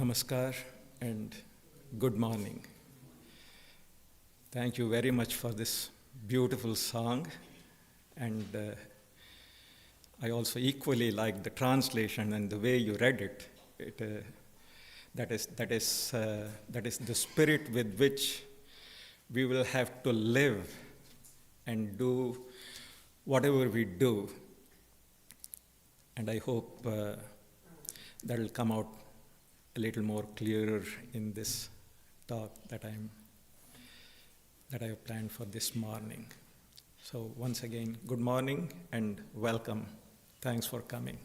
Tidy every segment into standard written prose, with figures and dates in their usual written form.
Namaskar and good morning. Thank you very much for this beautiful song, and I also equally like the translation and the way you read it. That is the spirit with which we will have to live and do whatever we do, and I hope that will come out a little more clearer in this talk that I have planned for this morning. So once again, good morning and welcome. Thanks for coming.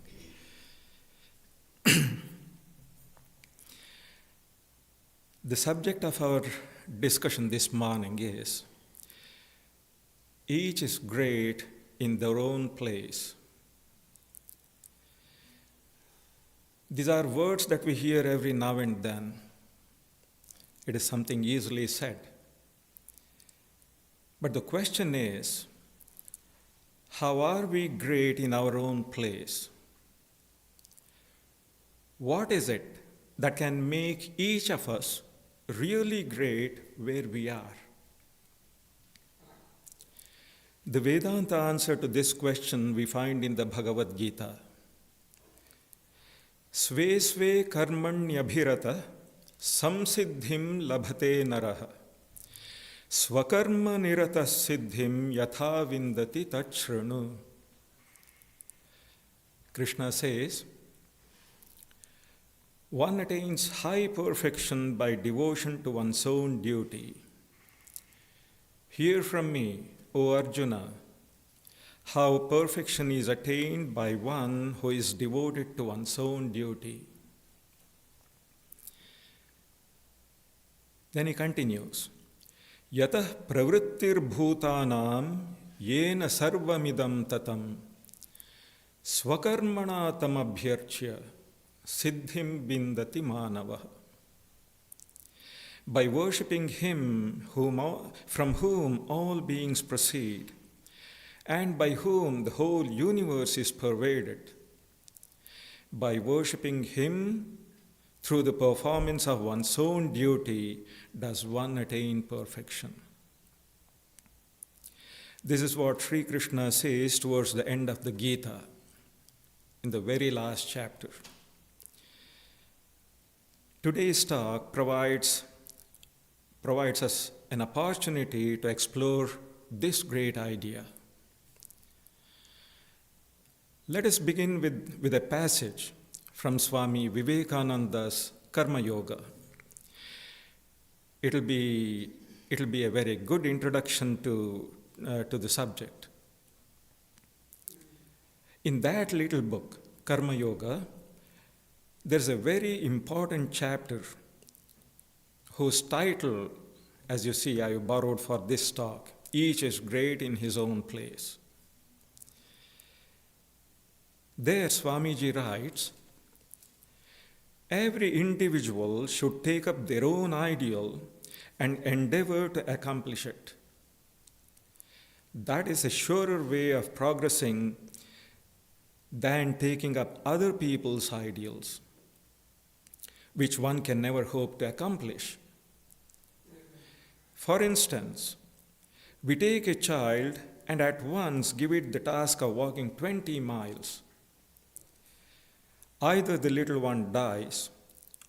The subject of our discussion this morning is, each is great in their own place. These are words that we hear every now and then. It is something easily said. But the question is, how are we great in our own place? What is it that can make each of us really great where we are? The Vedanta answer to this question we find in the Bhagavad Gita. Sve sve karmanyabhirata samsiddhim labhate naraha swakarma nirata siddhim yatha vindati tachranu. Krishna says, one attains high perfection by devotion to one's own duty. Hear from me, O Arjuna, how perfection is attained by one who is devoted to one's own duty. Then he continues, Yatah pravrittir bhutanam yena sarvamidam tatam swakarmana tamabhyarchya siddhim bindati manavah. By worshipping him from whom all beings proceed, and by whom the whole universe is pervaded, by worshipping him through the performance of one's own duty, does one attain perfection. This is what Sri Krishna says towards the end of the Gita, in the very last chapter. Today's talk provides us an opportunity to explore this great idea. Let us begin with a passage from Swami Vivekananda's Karma Yoga. It'll be a very good introduction to the subject. In that little book, Karma Yoga, there's a very important chapter whose title, as you see, I borrowed for this talk, Each is Great in His Own Place. There, Swamiji writes, every individual should take up their own ideal and endeavor to accomplish it. That is a surer way of progressing than taking up other people's ideals, which one can never hope to accomplish. For instance, we take a child and at once give it the task of walking 20 miles. Either the little one dies,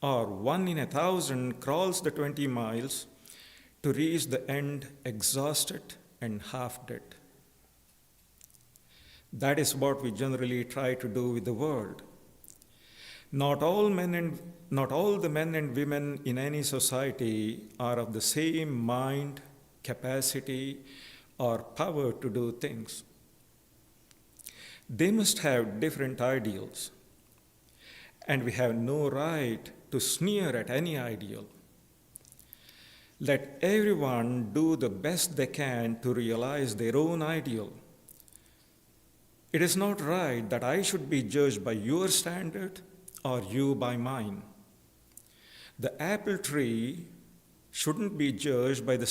or 1 in 1,000 crawls the 20 miles to reach the end exhausted and half dead. That is what we generally try to do with the world. Not all the men and women in any society are of the same mind, capacity, or power to do things. They must have different ideals, and we have no right to sneer at any ideal. Let everyone do the best they can to realize their own ideal. It is not right that I should be judged by your standard or you by mine. The apple tree shouldn't be judged by the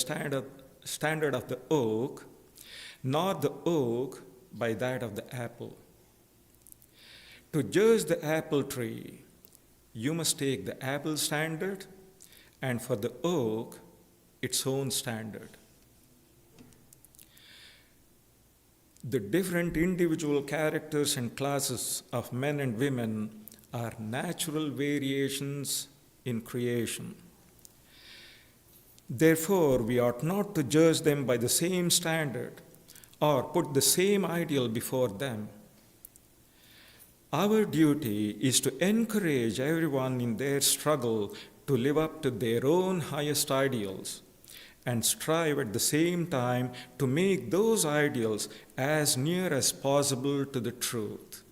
standard of the oak, nor the oak by that of the apple. To judge the apple tree you must take the apple standard, and for the oak, its own standard. The different individual characters and classes of men and women are natural variations in creation. Therefore, we ought not to judge them by the same standard or put the same ideal before them. Our duty is to encourage everyone in their struggle to live up to their own highest ideals and strive at the same time to make those ideals as near as possible to the truth.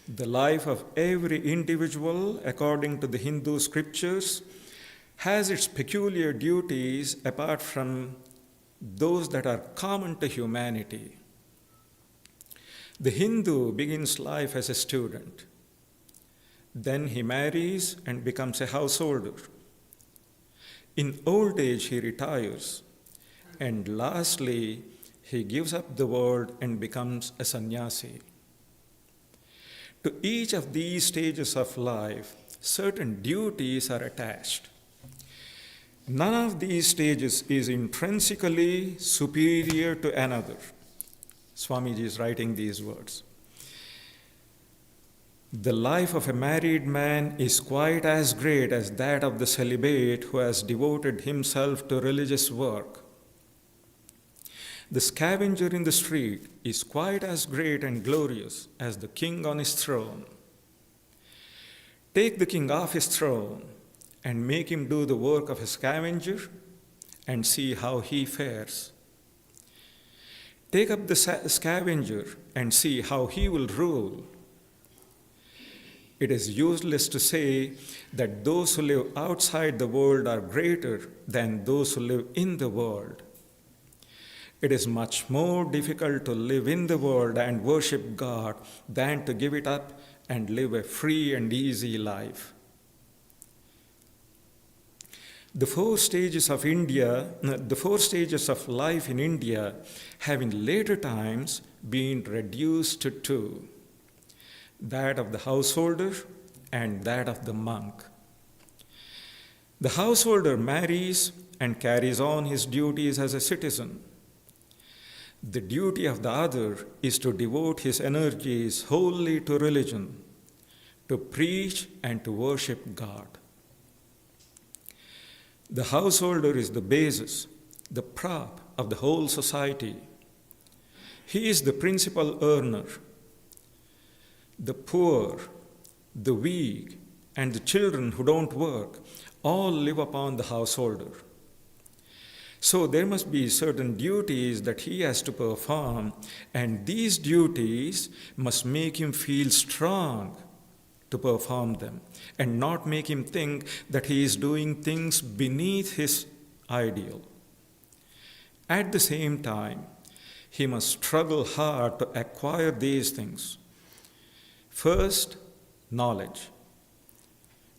The life of every individual, according to the Hindu scriptures, has its peculiar duties apart from those that are common to humanity. The Hindu begins life as a student. Then he marries and becomes a householder. In old age, he retires. And lastly, he gives up the world and becomes a sannyasi. To each of these stages of life, certain duties are attached. None of these stages is intrinsically superior to another. Swamiji is writing these words. The life of a married man is quite as great as that of the celibate who has devoted himself to religious work. The scavenger in the street is quite as great and glorious as the king on his throne. Take the king off his throne and make him do the work of a scavenger and see how he fares. Take up the scavenger and see how he will rule. It is useless to say that those who live outside the world are greater than those who live in the world. It is much more difficult to live in the world and worship God than to give it up and live a free and easy life. The four stages of life in India have in later times been reduced to two: that of the householder and that of the monk. The householder marries and carries on his duties as a citizen. The duty of the other is to devote his energies wholly to religion, to preach and to worship God. The householder is the basis, the prop of the whole society. He is the principal earner. The poor, the weak, and the children who don't work all live upon the householder. So there must be certain duties that he has to perform, and these duties must make him feel strong to perform them and not make him think that he is doing things beneath his ideal. At the same time, he must struggle hard to acquire these things. First, knowledge,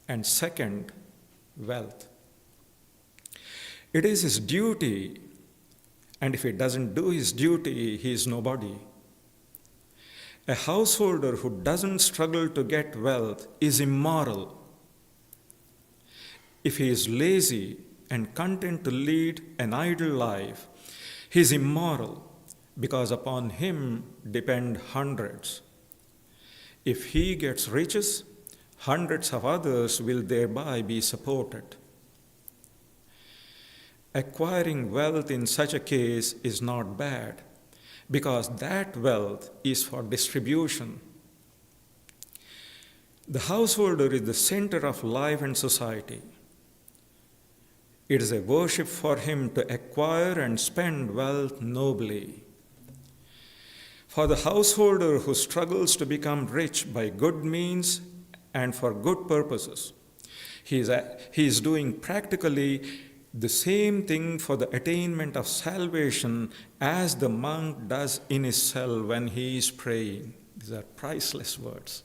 and second, wealth. It is his duty, and if he doesn't do his duty, he is nobody. A householder who doesn't struggle to get wealth is immoral. If he is lazy and content to lead an idle life, he is immoral because upon him depend hundreds. If he gets riches, hundreds of others will thereby be supported. Acquiring wealth in such a case is not bad, because that wealth is for distribution. The householder is the center of life and society. It is a worship for him to acquire and spend wealth nobly. For the householder who struggles to become rich by good means and for good purposes, he is doing practically the same thing for the attainment of salvation as the monk does in his cell when he is praying. These are priceless words.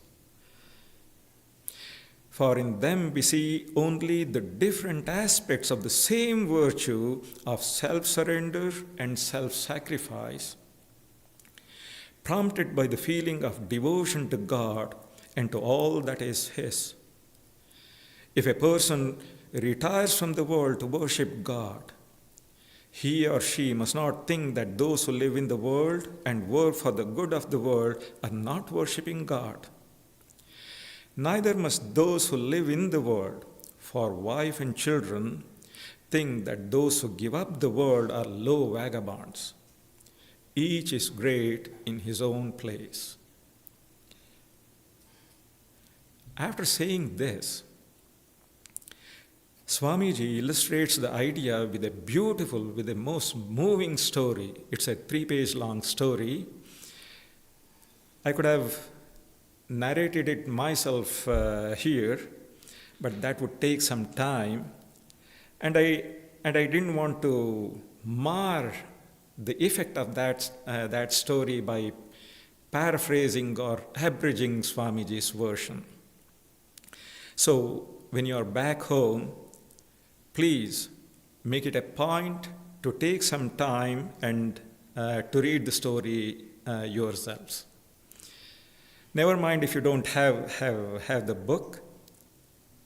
For in them we see only the different aspects of the same virtue of self-surrender and self-sacrifice, prompted by the feeling of devotion to God and to all that is his. If a person retires from the world to worship God, he or she must not think that those who live in the world and work for the good of the world are not worshipping God. Neither must those who live in the world for wife and children think that those who give up the world are low vagabonds. Each is great in his own place. After saying this, Swamiji illustrates the idea with a most moving story. It's a 3-page long story. I could have narrated it myself here, but that would take some time. And I didn't want to mar the effect of that story by paraphrasing or abridging Swamiji's version. So when you are back home, please make it a point to take some time and to read the story yourselves. Never mind if you don't have the book,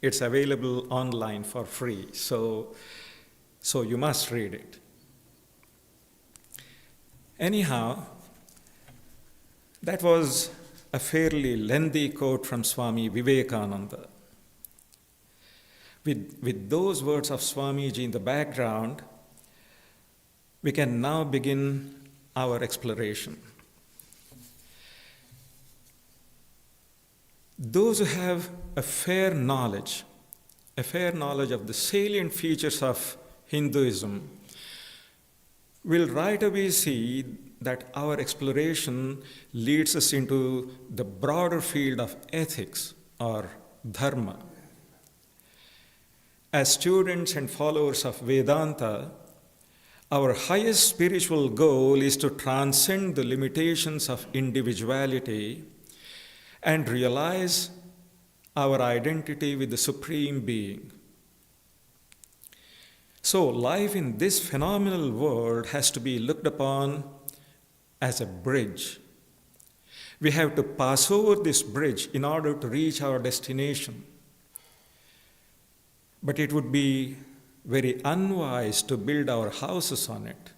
it's available online for free, so you must read it. Anyhow, that was a fairly lengthy quote from Swami Vivekananda. With those words of Swamiji in the background, we can now begin our exploration. Those who have a fair knowledge of the salient features of Hinduism will right away see that our exploration leads us into the broader field of ethics or dharma. As students and followers of Vedanta, our highest spiritual goal is to transcend the limitations of individuality and realize our identity with the Supreme Being. So life in this phenomenal world has to be looked upon as a bridge. We have to pass over this bridge in order to reach our destination. But it would be very unwise to build our houses on it.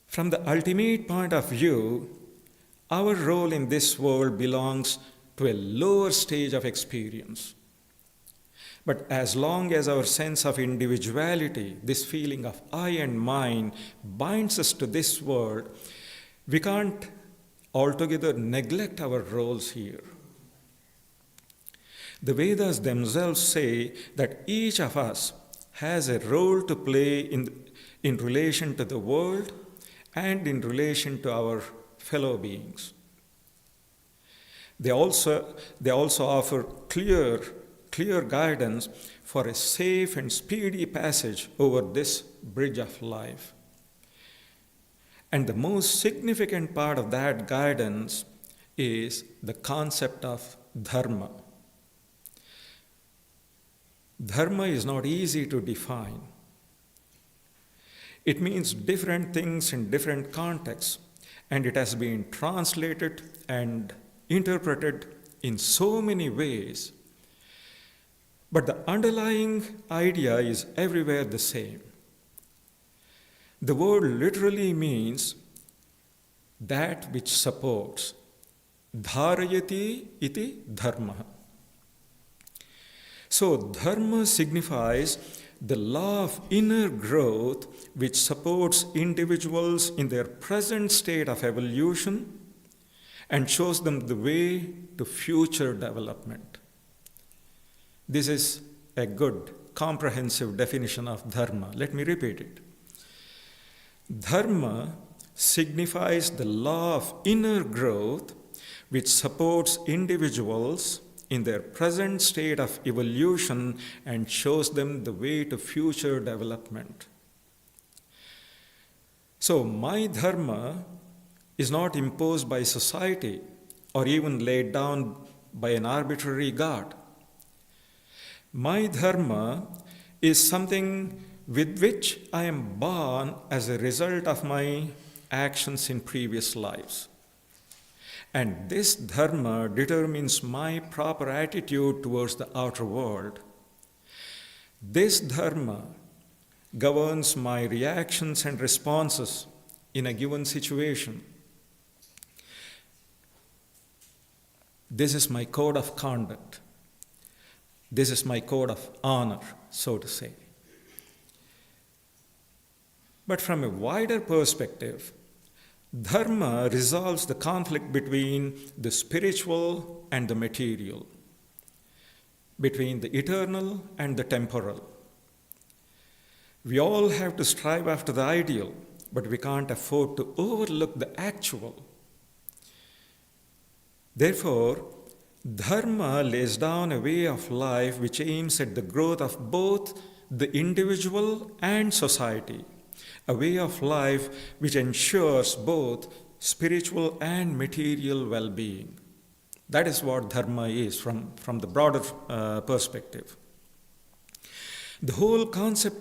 From the ultimate point of view, our role in this world belongs to a lower stage of experience. But as long as our sense of individuality, this feeling of I and mine, binds us to this world, we can't altogether neglect our roles here. The Vedas themselves say that each of us has a role to play in relation to the world and in relation to our fellow beings. They also offer clear guidance for a safe and speedy passage over this bridge of life. And the most significant part of that guidance is the concept of dharma. Dharma is not easy to define. It means different things in different contexts, and it has been translated and interpreted in so many ways. But the underlying idea is everywhere the same. The word literally means that which supports. Dharayati iti dharma. So dharma signifies the law of inner growth which supports individuals in their present state of evolution and shows them the way to future development. This is a good, comprehensive definition of dharma. Let me repeat it. Dharma signifies the law of inner growth which supports individuals in their present state of evolution and shows them the way to future development. So my dharma is not imposed by society or even laid down by an arbitrary God. My dharma is something with which I am born as a result of my actions in previous lives. And this dharma determines my proper attitude towards the outer world. This dharma governs my reactions and responses in a given situation. This is my code of conduct. This is my code of honor, so to say. But from a wider perspective, dharma resolves the conflict between the spiritual and the material, between the eternal and the temporal. We all have to strive after the ideal, but we can't afford to overlook the actual. Therefore, dharma lays down a way of life which aims at the growth of both the individual and society, a way of life which ensures both spiritual and material well-being. That is what dharma is from the broader perspective. The whole concept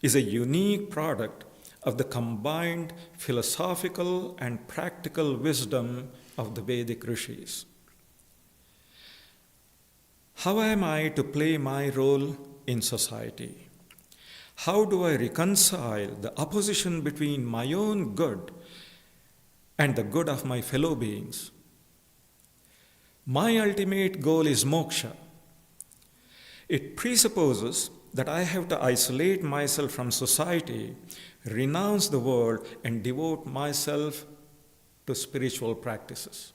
is a unique product of the combined philosophical and practical wisdom of the Vedic rishis. How am I to play my role in society? How do I reconcile the opposition between my own good and the good of my fellow beings? My ultimate goal is moksha. It presupposes that I have to isolate myself from society, renounce the world, and devote myself to spiritual practices.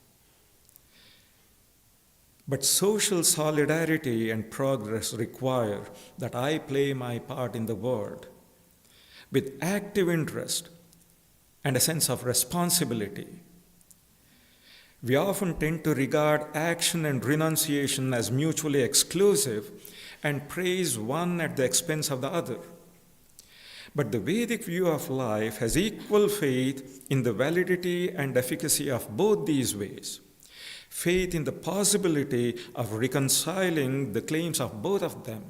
But social solidarity and progress require that I play my part in the world with active interest and a sense of responsibility. We often tend to regard action and renunciation as mutually exclusive and praise one at the expense of the other. But the Vedic view of life has equal faith in the validity and efficacy of both these ways. Faith in the possibility of reconciling the claims of both of them.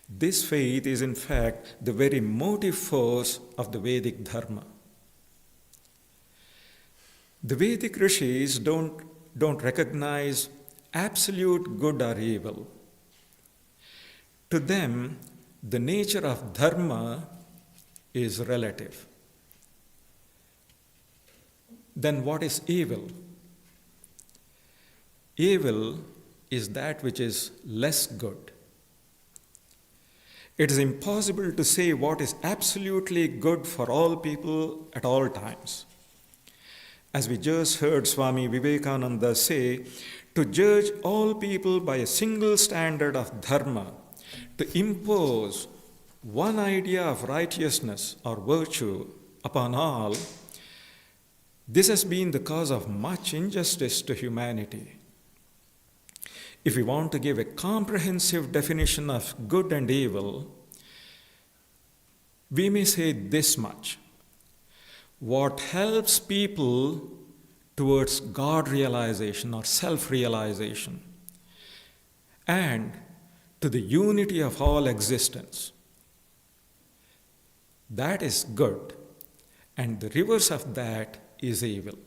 This faith is in fact the very motive force of the Vedic Dharma. The Vedic rishis don't recognize absolute good or evil. To them, the nature of dharma is relative. Then what is evil? Evil is that which is less good. It is impossible to say what is absolutely good for all people at all times. As we just heard Swami Vivekananda say, to judge all people by a single standard of dharma, to impose one idea of righteousness or virtue upon all, this has been the cause of much injustice to humanity. If we want to give a comprehensive definition of good and evil, we may say this much. What helps people towards God realization or self-realization and to the unity of all existence, that is good, and the reverse of that is evil.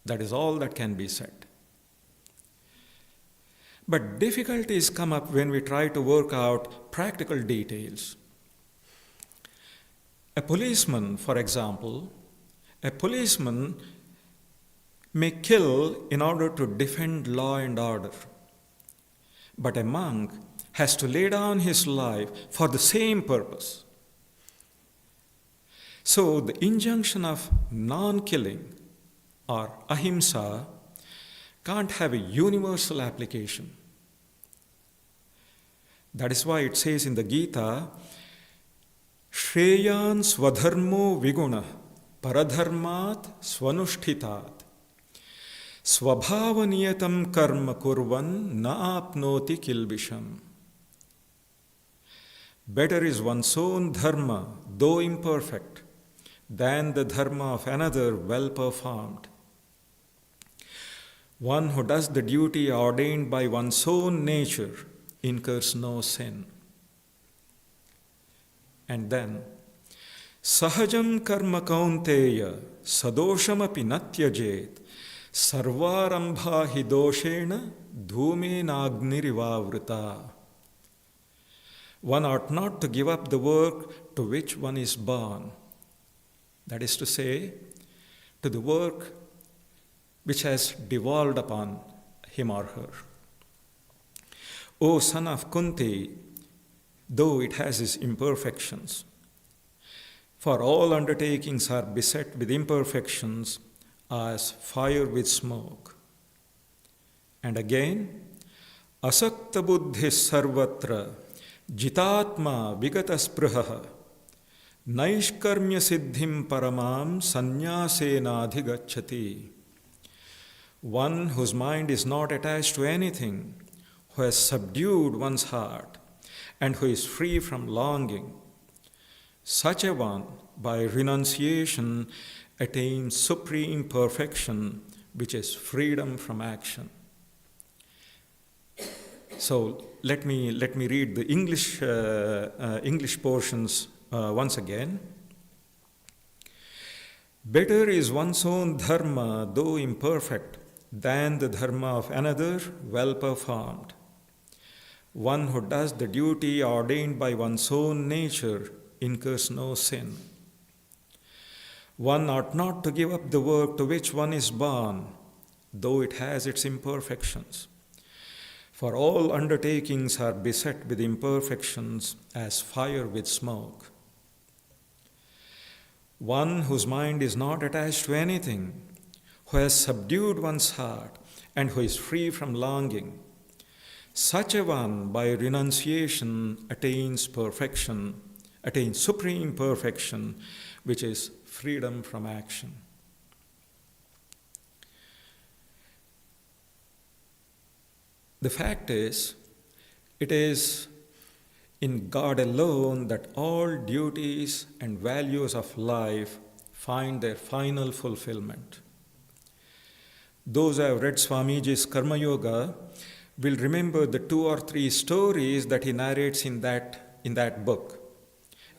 That is all that can be said. But difficulties come up when we try to work out practical details. A policeman, for example, may kill in order to defend law and order. But a monk has to lay down his life for the same purpose. So the injunction of non-killing or ahimsa can't have a universal application. That is why it says in the Gita, Shreyan svadharmo viguna paradharmat swanushthitat svabhavaniyatam karma kurvan na apnoti kilbisham. Better is one's own dharma, though imperfect, than the dharma of another well performed. One who does the duty ordained by one's own nature incurs no sin. And then, Sahajam karma kaunteya sadoshamapi natyajet sarvarambha hi doshena dhumenagniриvavrita. One ought not to give up the work to which one is born. That is to say, to the work which has devolved upon him or her. O son of Kunti, though it has its imperfections, for all undertakings are beset with imperfections as fire with smoke. And again, asakta buddhis sarvatra jitatma vigataspruhaha naishkarmya siddhim paramam sannyasena One whose mind is not attached to anything, who has subdued one's heart, and who is free from longing, such a one, by renunciation, attains supreme perfection, which is freedom from action. So let me read the English portions once again. Better is one's own dharma, though imperfect, than the dharma of another, well performed. One who does the duty ordained by one's own nature incurs no sin. One ought not to give up the work to which one is born, though it has its imperfections. For all undertakings are beset with imperfections as fire with smoke. One whose mind is not attached to anything, who has subdued one's heart, and who is free from longing, such a one, by renunciation, attains supreme perfection, which is freedom from action. The fact is, it is in God alone that all duties and values of life find their final fulfillment. Those who have read Swamiji's Karma Yoga will remember the 2 or 3 stories that he narrates in that book,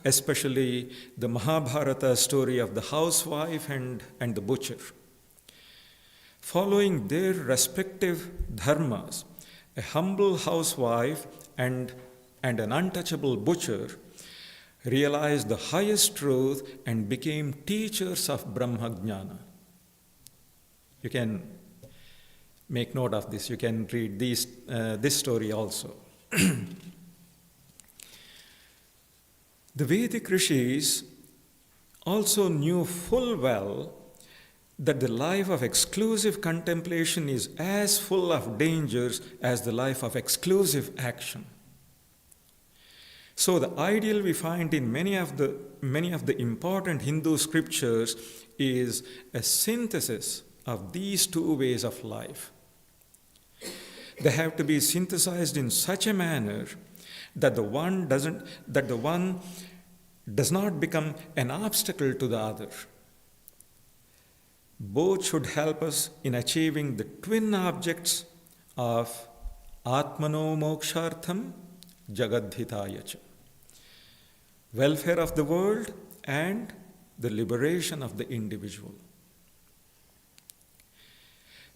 especially the Mahabharata story of the housewife and the butcher. Following their respective dharmas, a humble housewife and an untouchable butcher realized the highest truth and became teachers of Brahma Jnana. You can make note of this. You can read this story also. The Vedic rishis also knew full well that the life of exclusive contemplation is as full of dangers as the life of exclusive action. So the ideal we find in many of the important Hindu scriptures is a synthesis of these 2 ways of life. They have to be synthesized in such a manner that the one does not become an obstacle to the other. Both should help us in achieving the twin objects of Atmano Mokshartham Jagadhitaya cha, welfare of the world and the liberation of the individual.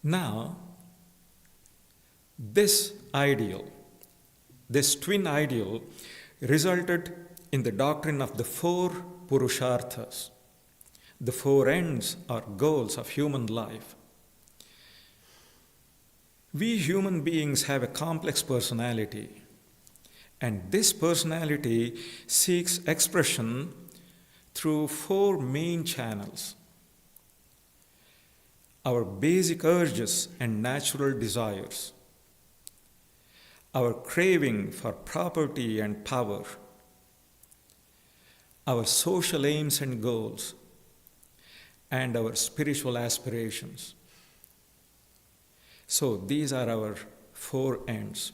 Now, this twin ideal, resulted in the doctrine of the 4 Purusharthas, the 4 ends or goals of human life. We human beings have a complex personality, and this personality seeks expression through 4 main channels: our basic urges and natural desires, our craving for property and power, our social aims and goals, and our spiritual aspirations. So these are our 4 ends.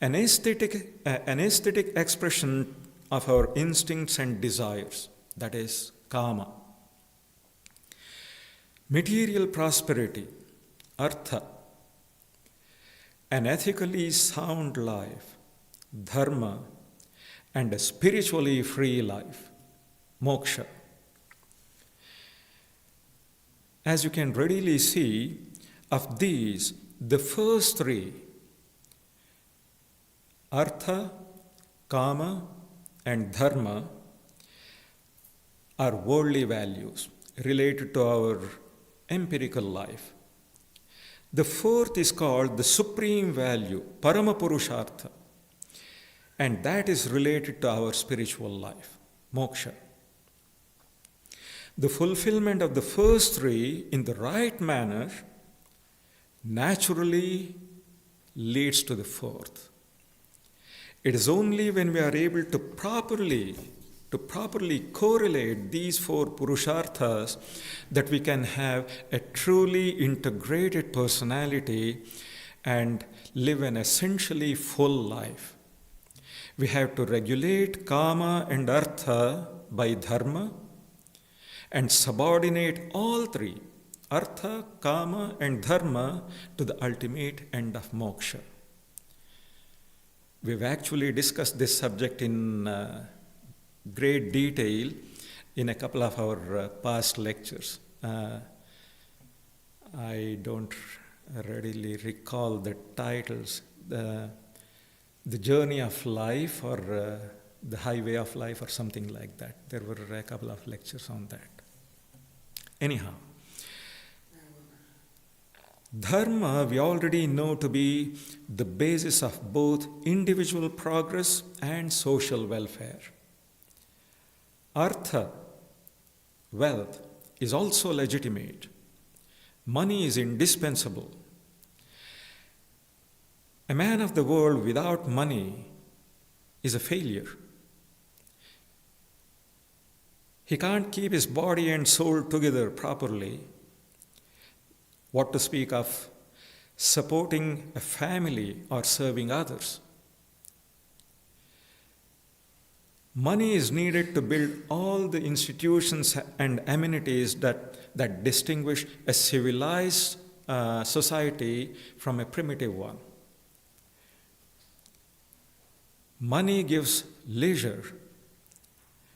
An aesthetic expression of our instincts and desires, that is kama. Material prosperity, artha. An ethically sound life, dharma, and a spiritually free life, moksha. As you can readily see, of these, the first three, artha, kama, and dharma, are worldly values related to our empirical life. The fourth is called the supreme value, parama purushartha, and that is related to our spiritual life, moksha. The fulfillment of the first three in the right manner naturally leads to the fourth. It is only when we are able to properly correlate these four purusharthas that we can have a truly integrated personality and live an essentially full life. We have to regulate kama and artha by dharma and subordinate all three, artha, kama, and dharma, to the ultimate end of moksha. We've actually discussed this subject in great detail in a couple of our past lectures. I don't readily recall the titles. The Journey of Life or The Highway of Life or something like that. There were a couple of lectures on that. Anyhow, dharma we already know to be the basis of both individual progress and social welfare. Artha, wealth, is also legitimate. Money is indispensable. A man of the world without money is a failure. He can't keep his body and soul together properly. What to speak of supporting a family or serving others? Money is needed to build all the institutions and amenities that distinguish a civilized society from a primitive one. Money gives leisure,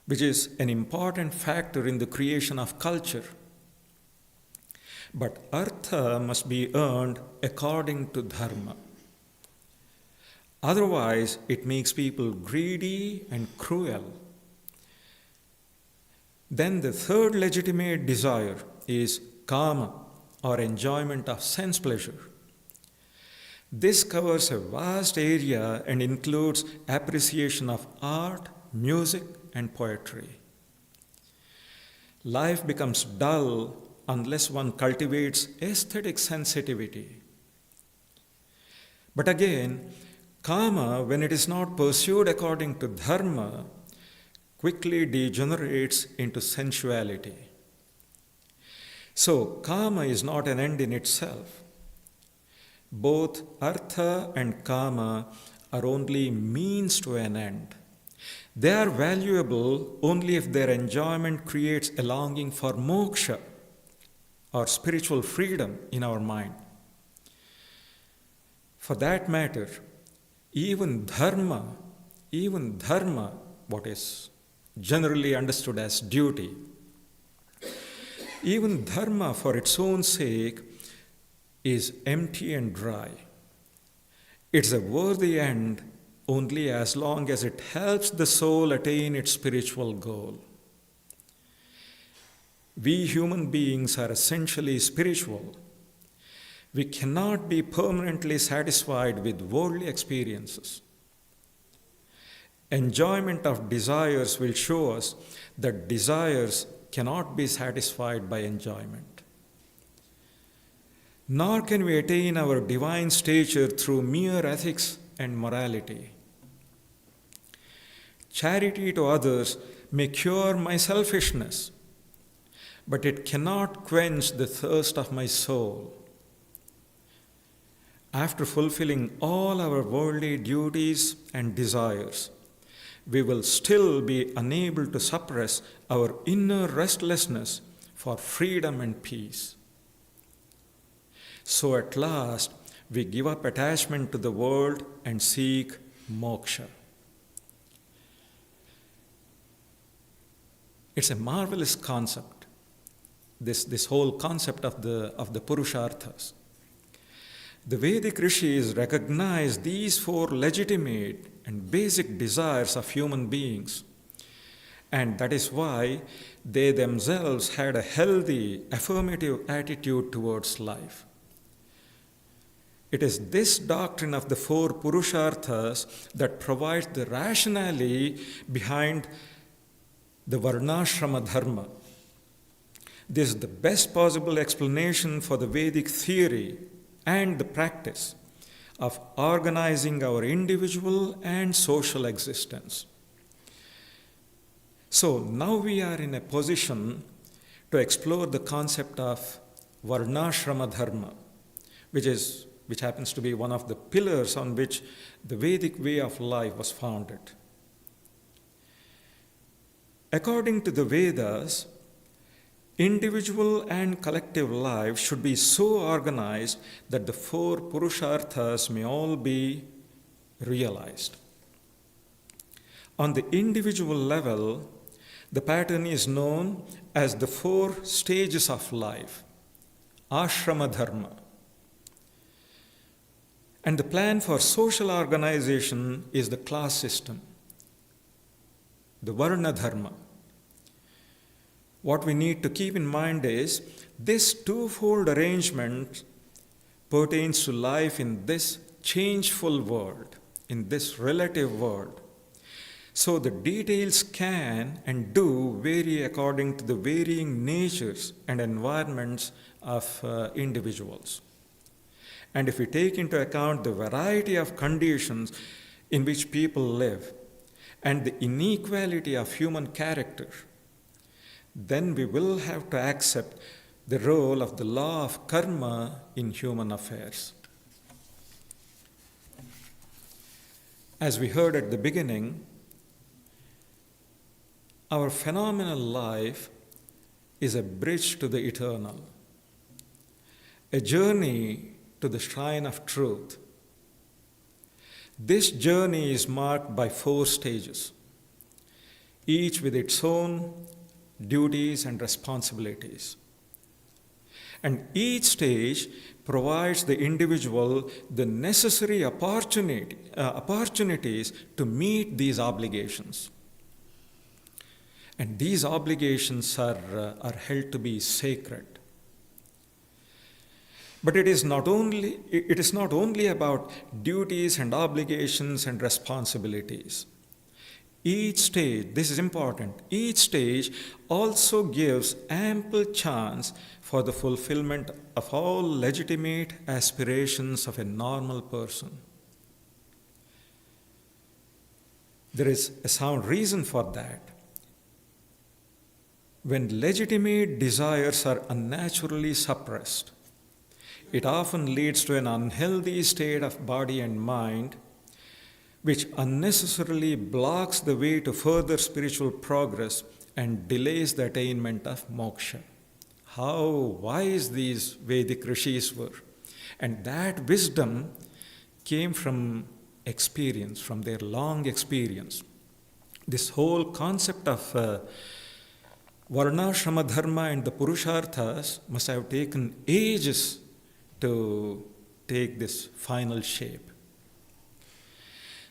which is an important factor in the creation of culture. But artha must be earned according to dharma. Otherwise, it makes people greedy and cruel. Then the third legitimate desire is kama, or enjoyment of sense pleasure. This covers a vast area and includes appreciation of art, music, and poetry. Life becomes dull unless one cultivates aesthetic sensitivity. But again, kama, when it is not pursued according to dharma, quickly degenerates into sensuality. So, kama is not an end in itself. Both artha and kama are only means to an end. They are valuable only if their enjoyment creates a longing for moksha, or spiritual freedom in our mind. For that matter, even dharma, what is generally understood as duty, even dharma for its own sake is empty and dry. It's a worthy end only as long as it helps the soul attain its spiritual goal. We human beings are essentially spiritual. We cannot be permanently satisfied with worldly experiences. Enjoyment of desires will show us that desires cannot be satisfied by enjoyment. Nor can we attain our divine stature through mere ethics and morality. Charity to others may cure my selfishness, but it cannot quench the thirst of my soul. After fulfilling all our worldly duties and desires, we will still be unable to suppress our inner restlessness for freedom and peace. So at last, we give up attachment to the world and seek moksha. It's a marvelous concept, this whole concept of the Purusharthas. The Vedic rishis recognize these four legitimate and basic desires of human beings. And that is why they themselves had a healthy, affirmative attitude towards life. It is this doctrine of the four Purusharthas that provides the rationale behind the varnashrama dharma. This is the best possible explanation for the Vedic theory and the practice of organizing our individual and social existence. So now we are in a position to explore the concept of varnashrama dharma, which happens to be one of the pillars on which the Vedic way of life was founded. According to the Vedas, individual and collective life should be so organized that the four Purusharthas may all be realized. On the individual level, the pattern is known as the four stages of life, ashrama dharma. And the plan for social organization is the class system, the varna dharma. What we need to keep in mind is this twofold arrangement pertains to life in this changeful world, in this relative world. So the details can and do vary according to the varying natures and environments of individuals. And if we take into account the variety of conditions in which people live and the inequality of human character, then we will have to accept the role of the law of karma in human affairs. As we heard at the beginning, our phenomenal life is a bridge to the eternal, a journey to the shrine of truth. This journey is marked by four stages, each with its own duties and responsibilities. And each stage provides the individual the necessary opportunities to meet these obligations. And these obligations are held to be sacred. But it is not only about duties and obligations and responsibilities. Each stage, this is important, each stage also gives ample chance for the fulfillment of all legitimate aspirations of a normal person. There is a sound reason for that. When legitimate desires are unnaturally suppressed, it often leads to an unhealthy state of body and mind, which unnecessarily blocks the way to further spiritual progress and delays the attainment of moksha. How wise these Vedic rishis were. And that wisdom came from experience, from their long experience. This whole concept of varnashrama dharma and the Purusharthas must have taken ages to take this final shape.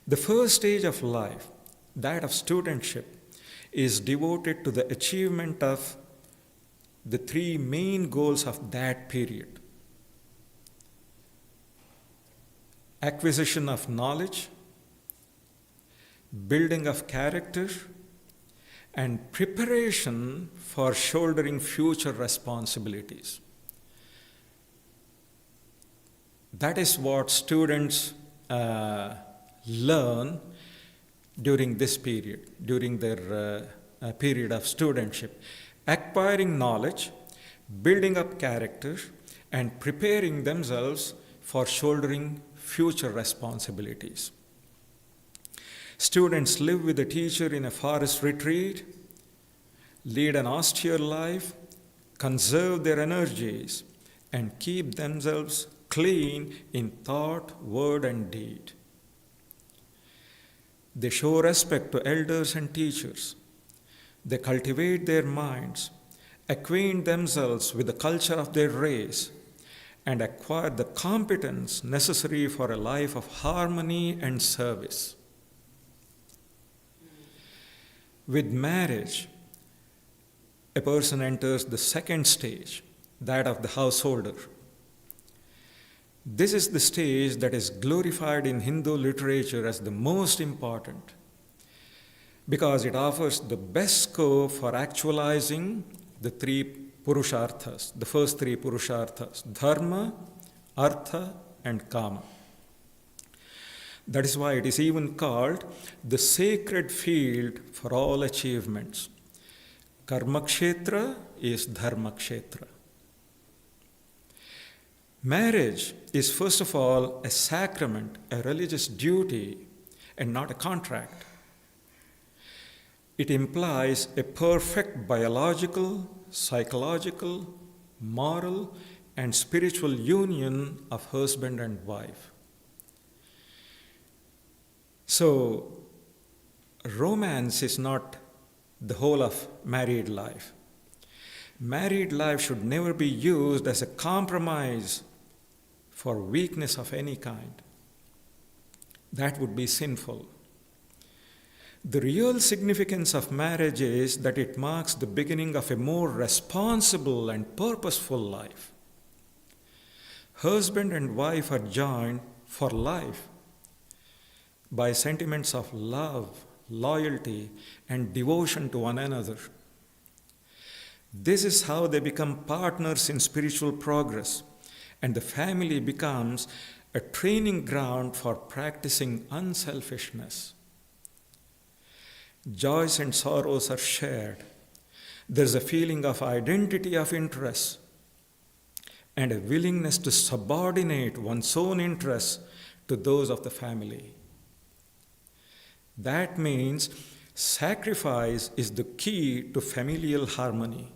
The first stage of life, that of studentship, is devoted to the achievement of the three main goals of that period: acquisition of knowledge, building of character, and preparation for shouldering future responsibilities. That is what students learn during this period, during their period of studentship. Acquiring knowledge, building up character, and preparing themselves for shouldering future responsibilities. Students live with a teacher in a forest retreat, lead an austere life, conserve their energies, and keep themselves clean in thought, word, and deed. They show respect to elders and teachers. They cultivate their minds, acquaint themselves with the culture of their race, and acquire the competence necessary for a life of harmony and service. With marriage, a person enters the second stage, that of the householder. This is the stage that is glorified in Hindu literature as the most important because it offers the best scope for actualizing the three Purusharthas, the first three Purusharthas, Dharma, Artha, and Kama. That is why it is even called the sacred field for all achievements. Karma Kshetra is Dharma Kshetra. Marriage is first of all a sacrament, a religious duty, and not a contract. It implies a perfect biological, psychological, moral, and spiritual union of husband and wife. So, romance is not the whole of married life. Married life should never be used as a compromise for weakness of any kind. That would be sinful. The real significance of marriage is that it marks the beginning of a more responsible and purposeful life. Husband and wife are joined for life by sentiments of love, loyalty, and devotion to one another. This is how they become partners in spiritual progress, and the family becomes a training ground for practicing unselfishness. Joys and sorrows are shared. There's a feeling of identity of interest and a willingness to subordinate one's own interests to those of the family. That means sacrifice is the key to familial harmony.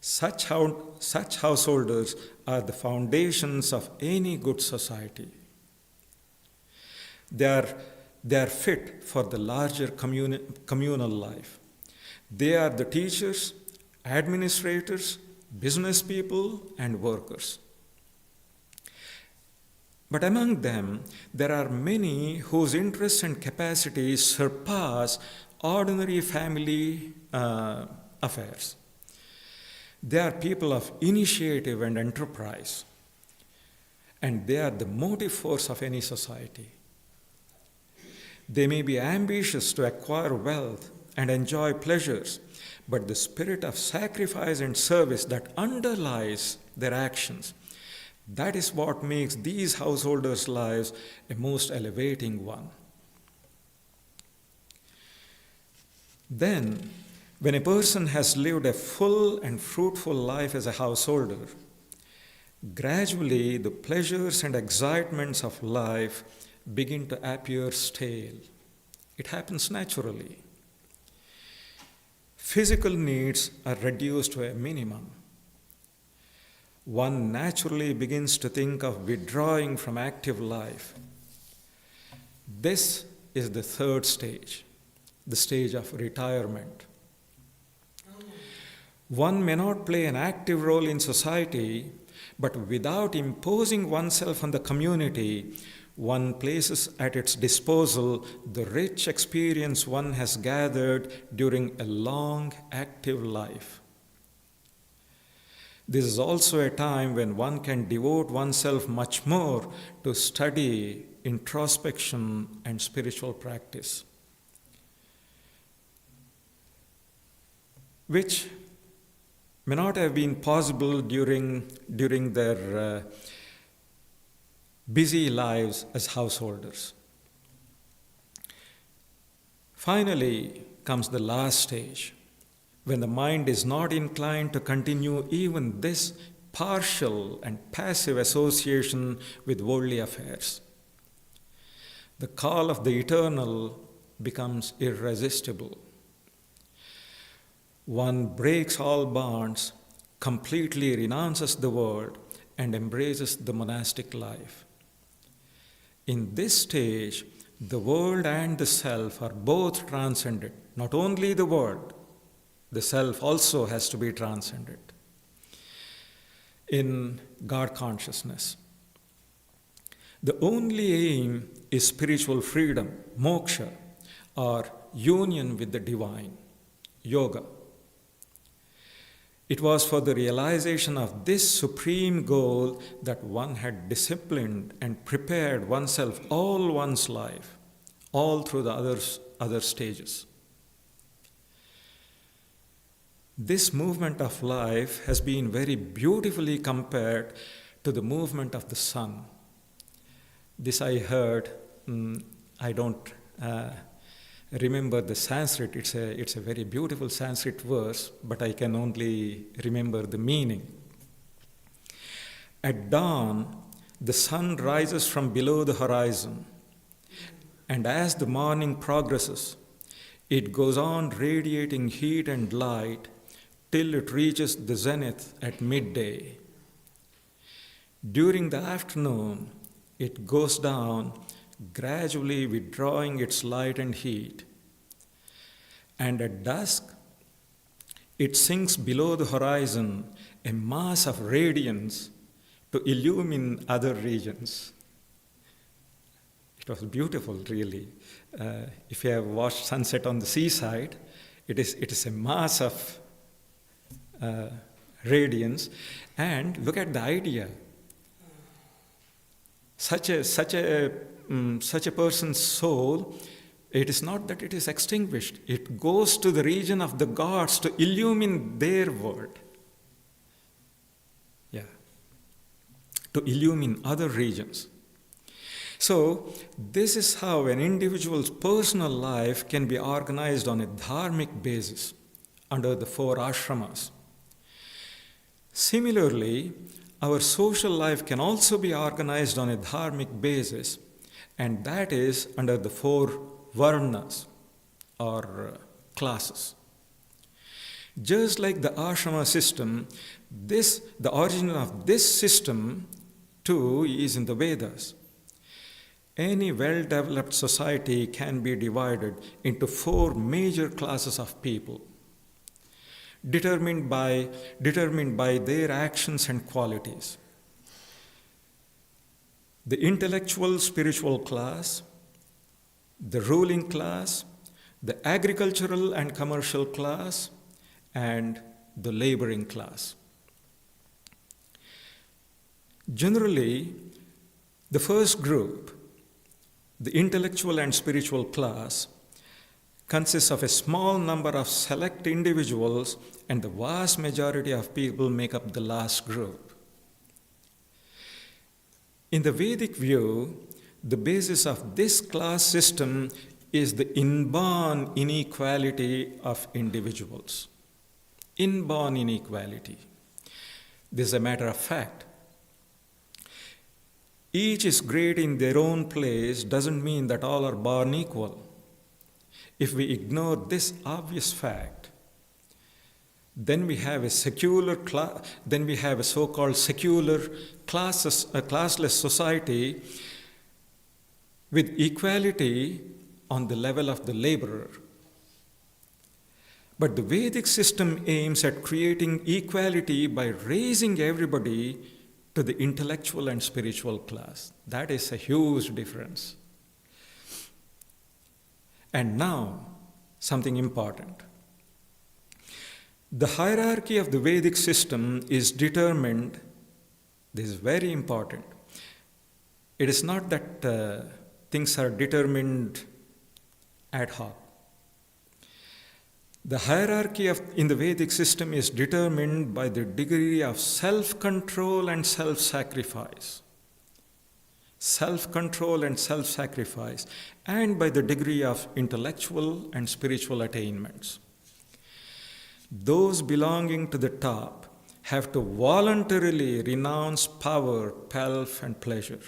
Such householders are the foundations of any good society. They are fit for the larger communal life. They are the teachers, administrators, business people, and workers. But among them, there are many whose interests and capacities surpass ordinary family affairs. They are people of initiative and enterprise, and they are the motive force of any society. They may be ambitious to acquire wealth and enjoy pleasures, but the spirit of sacrifice and service that underlies their actions, that is what makes these householders' lives a most elevating one. Then, when a person has lived a full and fruitful life as a householder, gradually the pleasures and excitements of life begin to appear stale. It happens naturally. Physical needs are reduced to a minimum. One naturally begins to think of withdrawing from active life. This is the third stage, the stage of retirement. One may not play an active role in society, but without imposing oneself on the community, one places at its disposal the rich experience one has gathered during a long, active life. This is also a time when one can devote oneself much more to study, introspection, and spiritual practice, which may not have been possible during their busy lives as householders. Finally comes the last stage, when the mind is not inclined to continue even this partial and passive association with worldly affairs. The call of the eternal becomes irresistible. One breaks all bonds, completely renounces the world, and embraces the monastic life. In this stage, The world and the self are both transcended. Not only the world, the self also has to be transcended in God consciousness. The only aim is spiritual freedom, moksha, or union with the divine, yoga. It was for the realization of this supreme goal that one had disciplined and prepared oneself all one's life, all through the other stages. This movement of life has been very beautifully compared to the movement of the sun. This I heard, I don't remember the Sanskrit, it's a very beautiful Sanskrit verse, but I can only remember the meaning. At dawn, the sun rises from below the horizon, and as the morning progresses, it goes on radiating heat and light till it reaches the zenith at midday. During the afternoon, it goes down, gradually withdrawing its light and heat. And at dusk, it sinks below the horizon, a mass of radiance to illumine other regions. It was beautiful, really. If you have watched sunset on the seaside, it is a mass of radiance. And look at the idea. Such a person's soul, it is not that it is extinguished. It goes to the region of the gods to illumine their world. Yeah. To illumine other regions. So, this is how an individual's personal life can be organized on a dharmic basis under the 4 ashramas. Similarly, our social life can also be organized on a dharmic basis, and that is under the 4 varnas or classes. Just like the ashrama system, the origin of this system too is in the Vedas. Any well-developed society can be divided into 4 major classes of people, determined by their actions and qualities. The intellectual spiritual class, the ruling class, the agricultural and commercial class, and the laboring class. Generally, the first group, the intellectual and spiritual class, consists of a small number of select individuals, and the vast majority of people make up the last group. In the Vedic view, the basis of this class system is the inborn inequality of individuals. Inborn inequality. This is a matter of fact. Each is great in their own place doesn't mean that all are born equal. If we ignore this obvious fact, then we have a so-called secular classless society with equality on the level of the laborer. But the Vedic system aims at creating equality by raising everybody to the intellectual and spiritual class. That is a huge difference. And now, something important. The hierarchy of the Vedic system is determined, this is very important. It is not that things are determined ad hoc. The hierarchy in the Vedic system is determined by the degree of self-control and self-sacrifice. Self-control and self-sacrifice, and by the degree of intellectual and spiritual attainments. Those belonging to the top have to voluntarily renounce power, pelf, and pleasure.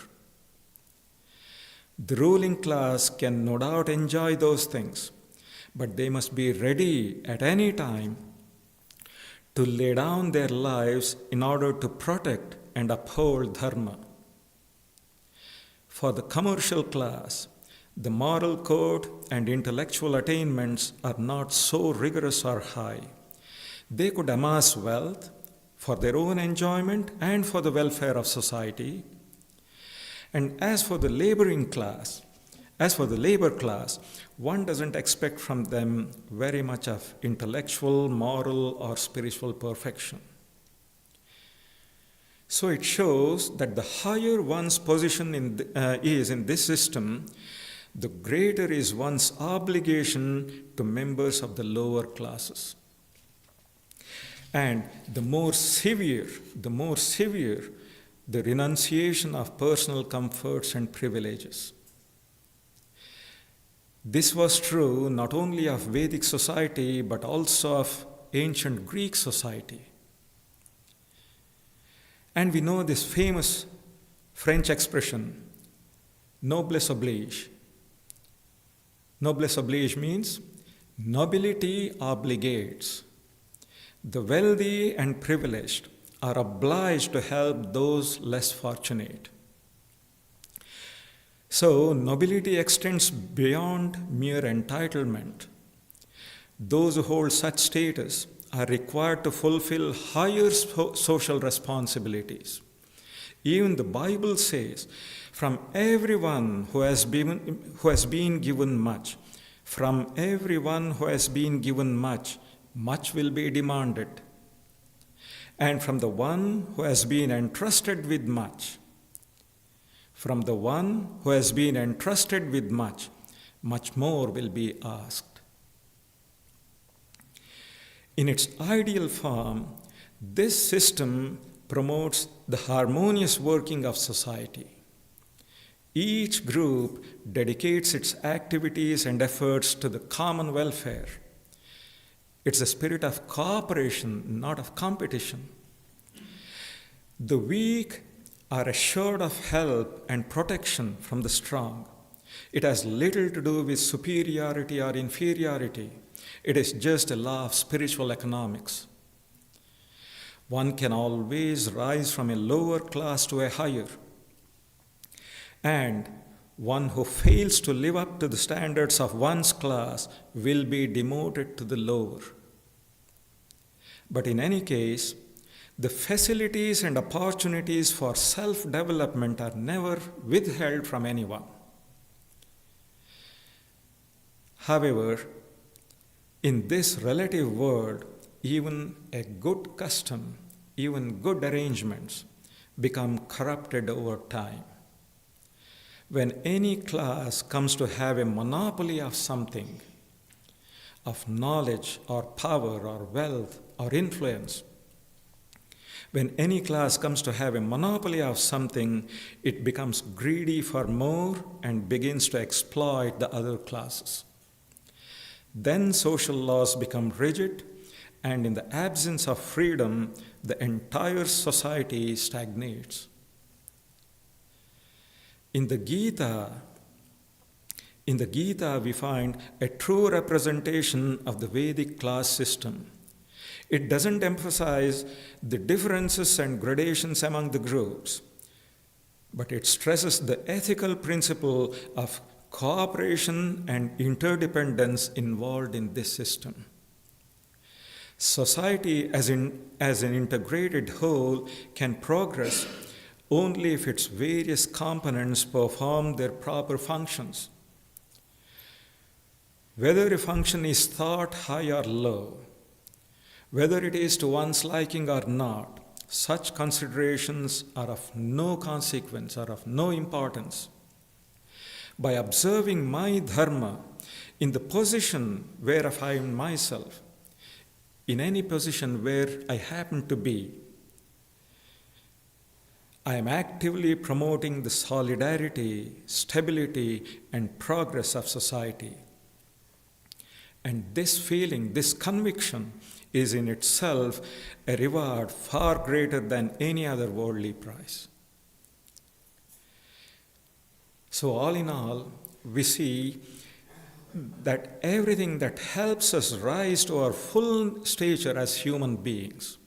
The ruling class can no doubt enjoy those things, but they must be ready at any time to lay down their lives in order to protect and uphold dharma. For the commercial class, The moral code and intellectual attainments are not so rigorous or high. They could amass wealth for their own enjoyment and for the welfare of society. And as for the labor class, one doesn't expect from them very much of intellectual, moral, or spiritual perfection. So it shows that the higher one's position is in this system, the greater is one's obligation to members of the lower classes. And the more severe the renunciation of personal comforts and privileges. This was true not only of Vedic society but also of ancient Greek society. And we know this famous French expression, noblesse oblige. Noblesse oblige means nobility obligates. The wealthy and privileged are obliged to help those less fortunate. So, nobility extends beyond mere entitlement. Those who hold such status are required to fulfill higher social responsibilities. Even the Bible says, from everyone who has been given much, from everyone who has been given much, much will be demanded. And from the one who has been entrusted with much, much more will be asked. In its ideal form, this system promotes the harmonious working of society. Each group dedicates its activities and efforts to the common welfare. It's a spirit of cooperation, not of competition. The weak are assured of help and protection from the strong. It has little to do with superiority or inferiority. It is just a law of spiritual economics. One can always rise from a lower class to a higher. And one who fails to live up to the standards of one's class will be demoted to the lower. But in any case, the facilities and opportunities for self-development are never withheld from anyone. However, in this relative world, even a good custom, even good arrangements become corrupted over time. When any class comes to have a monopoly of something, of knowledge or power or wealth or influence, when any class comes to have a monopoly of something, it becomes greedy for more and begins to exploit the other classes. Then social laws become rigid, and in the absence of freedom, the entire society stagnates. In the Gita, we find a true representation of the Vedic class system. It doesn't emphasize the differences and gradations among the groups, but it stresses the ethical principle of cooperation and interdependence involved in this system. Society as an integrated whole can progress only if its various components perform their proper functions. Whether a function is thought high or low, whether it is to one's liking or not, such considerations are of no consequence or of no importance. By observing my dharma in the position where I find myself, in any position where I happen to be, I am actively promoting the solidarity, stability, and progress of society. And this feeling, this conviction, is in itself a reward far greater than any other worldly prize. So all in all, we see that everything that helps us rise to our full stature as human beings,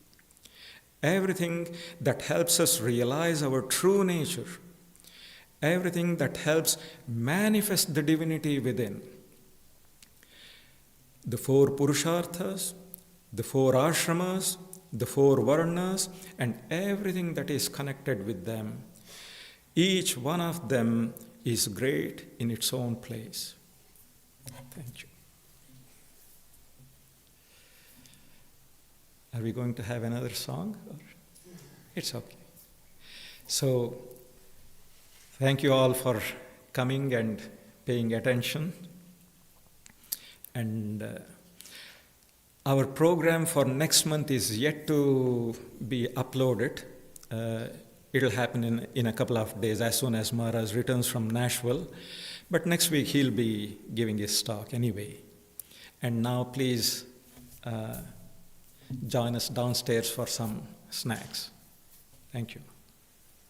everything that helps us realize our true nature, everything that helps manifest the divinity within. The 4 Purusharthas, the 4 Ashramas, the 4 Varnas, and everything that is connected with them. Each one of them is great in its own place. Thank you. Are we going to have another song? Or? It's okay. So, thank you all for coming and paying attention. And our program for next month is yet to be uploaded. It'll happen in a couple of days as soon as Maharaj returns from Nashville. But next week he'll be giving his talk anyway. And now please join us downstairs for some snacks. Thank you.